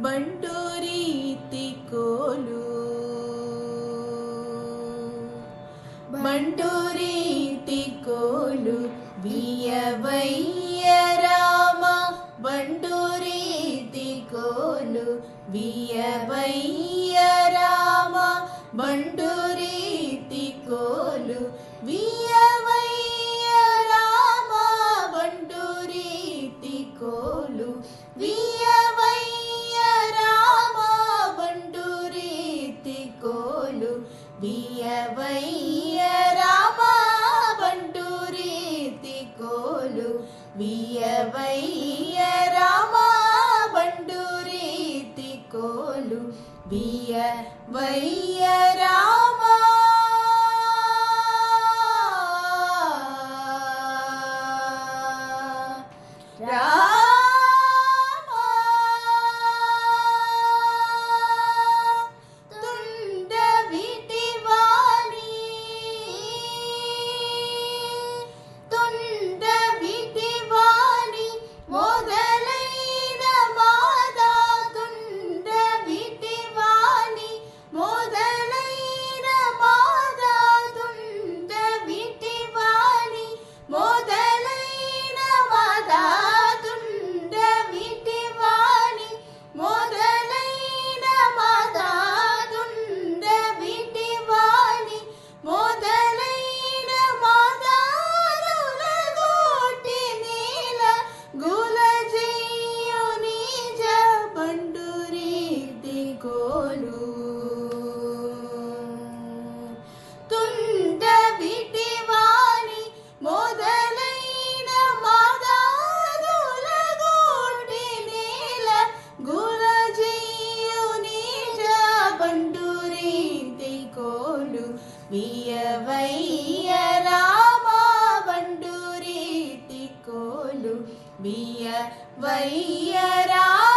ಬಂಟೂರೀತಿ ಕೋಲು ಬಂಟೂರೀತಿ ಕೋಲು ಬಿಯವಯ್ಯ ರಾಮ ಬಂಟೂರೀತಿ ಕೋಲು ಬಿಯವಯ್ಯ ರಾಮ ಬಂಟೂರೀತಿ ಕೋಲು ಬಿಯವಯ್ಯ ರಾಮ ಬಂಟೂರೀತಿ ಕೋಲು ಬಿಯವಯ್ಯ ರಾಮ ಬಂಟೂರೀತಿ ಕೋಲು ಬಿಯವಯ್ಯ ರಾಮ ಬಂಟೂರೀತಿ ಕೋಲು ಬಿಯವಯ್ಯ ರಾಮ ಬಂಟೂರೀತಿ ಕೋಲು ಬಿಯವಯ್ಯ ರಾಮ బియవయ్య రామ బంటూరీతి కోలు బియవయ్య రామ